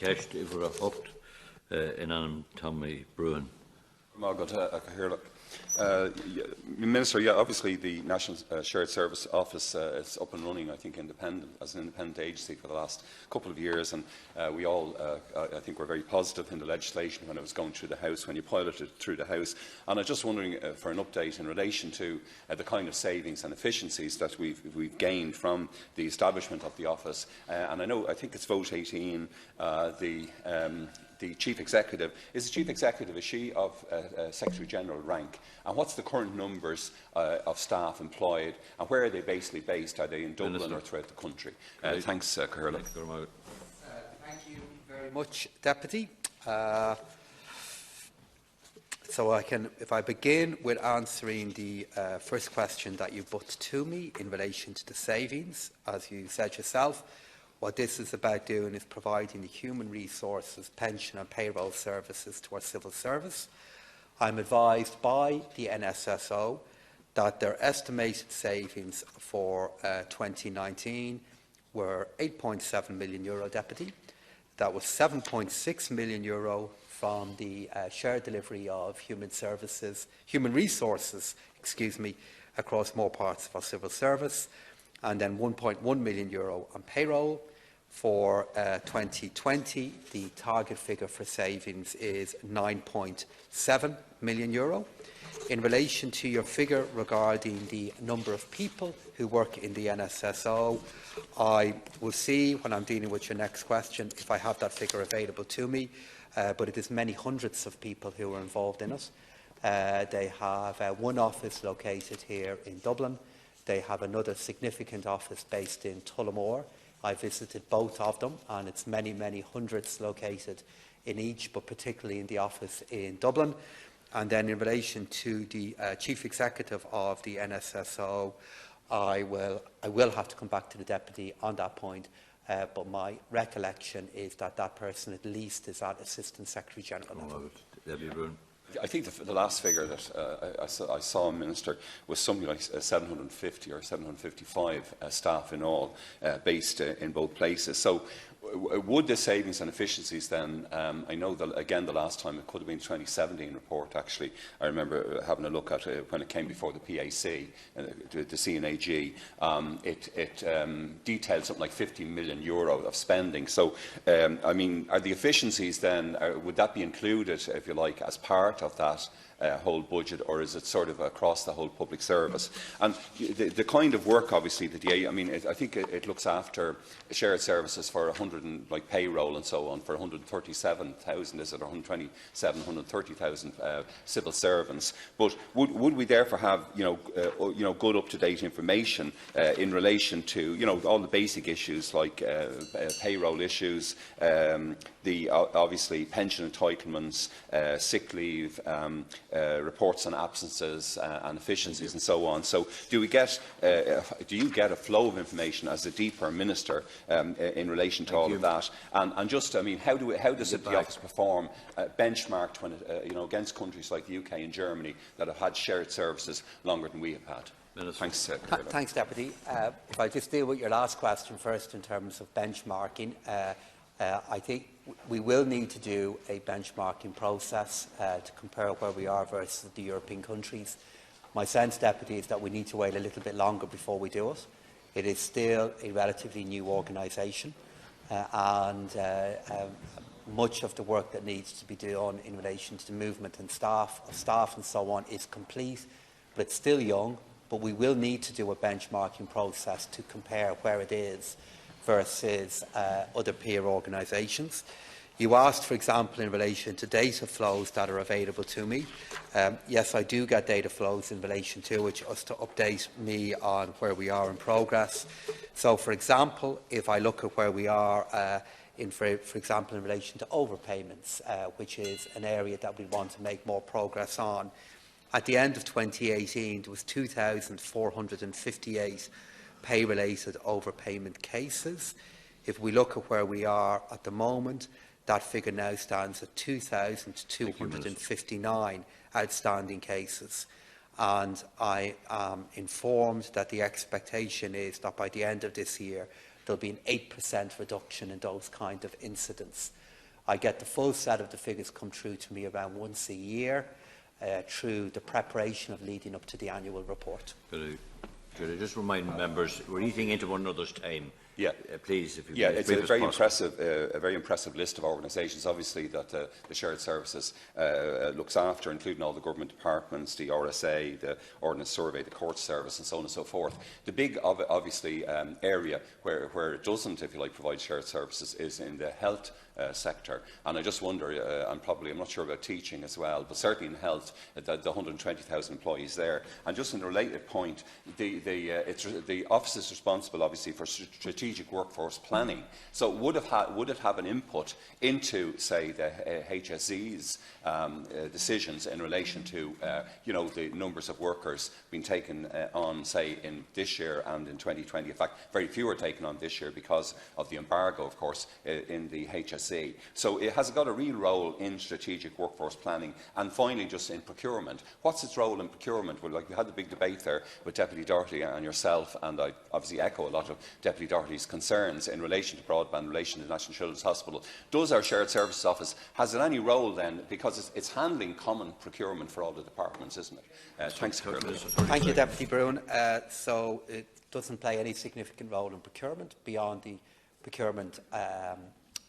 Ceist iver a hocht in an Tommy Broughan. Minister, yeah, obviously the National Shared Service Office is up and running, I think, as an independent agency for the last couple of years, and we all, I think, were very positive in the legislation when it was going through the House, when you piloted it through the House. And I'm just wondering for an update in relation to the kind of savings and efficiencies that we've gained from the establishment of the office. And I think it's vote 18, the Chief Executive. Is the Chief Executive, is she of Secretary-General rank? And what's the current numbers of staff employed? And where are they basically based? Are they in Dublin Minister, or throughout the country? Thanks, Caherla. Thank you very much, Deputy. So if I begin with answering the first question that you put to me in relation to the savings, as you said yourself, what this is about doing is providing the human resources, pension and payroll services to our civil service. I'm advised by the NSSO that their estimated savings for 2019 were €8.7 million, Deputy. That was €7.6 million from the shared delivery of human resources, across more parts of our civil service, and then €1.1 million on payroll. For 2020, the target figure for savings is €9.7 million. In relation to your figure regarding the number of people who work in the NSSO, I will see when I'm dealing with your next question if I have that figure available to me, but it is many hundreds of people who are involved in it. They have one office located here in Dublin. They have another significant office based in Tullamore. I visited both of them, and it's many, many hundreds located in each, but particularly in the office in Dublin. And then in relation to the Chief Executive of the NSSO, I will have to come back to the Deputy on that point, but my recollection is that that person at least is at Assistant Secretary-General level. I think the last figure that I saw, Minister, was something like 750 or 755 staff in all, based in both places. So would the savings and efficiencies then, I know that again the last time it could have been the 2017 report actually, I remember having a look at it when it came before the PAC, the CNAG, it detailed something like €50 million of spending. So I mean, are the efficiencies then, would that be included, if you like, as part of that whole budget, or is it sort of across the whole public service? And the kind of work, obviously, that I think it looks after shared services for 100 and like payroll and so on for 137,000, is it, or 127, 130,000 civil servants. But would we therefore have good up-to-date information in relation to all the basic issues like payroll issues, the obviously pension entitlements, sick leave, reports on absences and efficiencies and so on. So do you get a flow of information as a DPER Minister in relation to all of that? And just, I mean, how does the office perform benchmarked when against countries like the UK and Germany that have had shared services longer than we have had? Thanks, Thanks, Deputy. If I just deal with your last question first in terms of benchmarking, I think we will need to do a benchmarking process to compare where we are versus the European countries. My sense, Deputy, is that we need to wait a little bit longer before we do it. It is still a relatively new organisation, and much of the work that needs to be done in relation to the movement and staff and so on is complete, but it's still young. But we will need to do a benchmarking process to compare where it is versus other peer organisations. You asked, for example, in relation to data flows that are available to me. Yes, I do get data flows in relation to which us to update me on where we are in progress. So, for example, if I look at where we are for example, in relation to overpayments, which is an area that we want to make more progress on. At the end of 2018, there was 2,458 pay-related overpayment cases. If we look at where we are at the moment, that figure now stands at 2,259 outstanding cases. And I am informed that the expectation is that by the end of this year, there will be an 8% reduction in those kind of incidents. I get the full set of the figures come through to me around once a year through the preparation of leading up to the annual report. Could I just remind members, we're eating into one another's time. Yeah, please, if you yeah, could, it's a very impressive list of organisations, obviously, that the Shared Services looks after, including all the government departments, the RSA, the Ordnance Survey, the Court Service, and so on and so forth. The big, obviously, area where it doesn't, if you like, provide shared services is in the health sector. And I just wonder, I'm not sure about teaching as well, but certainly in health, the 120,000 employees there. And just in a related point, the office is responsible, obviously, for strategic workforce planning. So would it have an input into, say, the HSE's decisions in relation to, the numbers of workers being taken on, say, in this year and in 2020? In fact, very few are taken on this year because of the embargo, of course, in the HSE. So it has got a real role in strategic workforce planning. And finally, just in procurement. What's its role in procurement? Well, we had the big debate there with Deputy Doherty and yourself, and I obviously echo a lot of Deputy Doherty's concerns in relation to broadband, in relation to the National Children's Hospital. Does our Shared Services Office, has it any role then, because it's handling common procurement for all the departments, isn't it? Thanks, Thank you, Deputy Broughan. So it doesn't play any significant role in procurement beyond the procurement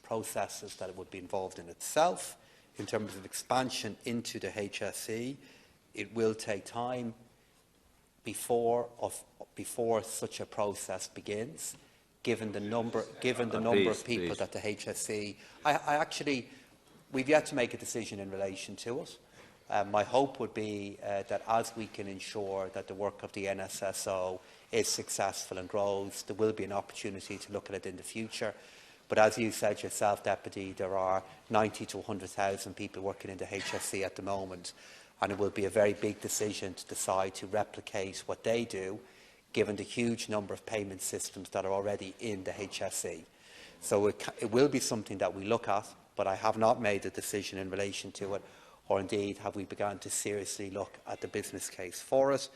processes that it would be involved in itself. In terms of expansion into the HSE, it will take time before such a process begins, given the number of people that the HSE. We've yet to make a decision in relation to it. My hope would be that as we can ensure that the work of the NSSO is successful and grows, there will be an opportunity to look at it in the future. But as you said yourself, Deputy, there are 90 to 100,000 people working in the HSE at the moment, and it will be a very big decision to decide to replicate what they do, given the huge number of payment systems that are already in the HSE. So it will be something that we look at, but I have not made a decision in relation to it, or indeed have we begun to seriously look at the business case for it.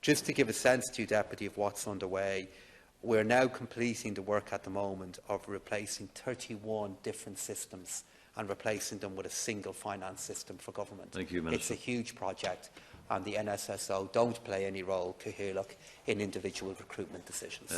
Just to give a sense to you, Deputy, of what's underway, we're now completing the work at the moment of replacing 31 different systems and replacing them with a single finance system for government. Thank you, Minister. It's a huge project, and the NSSO don't play any role, Cahirlock, in individual recruitment decisions.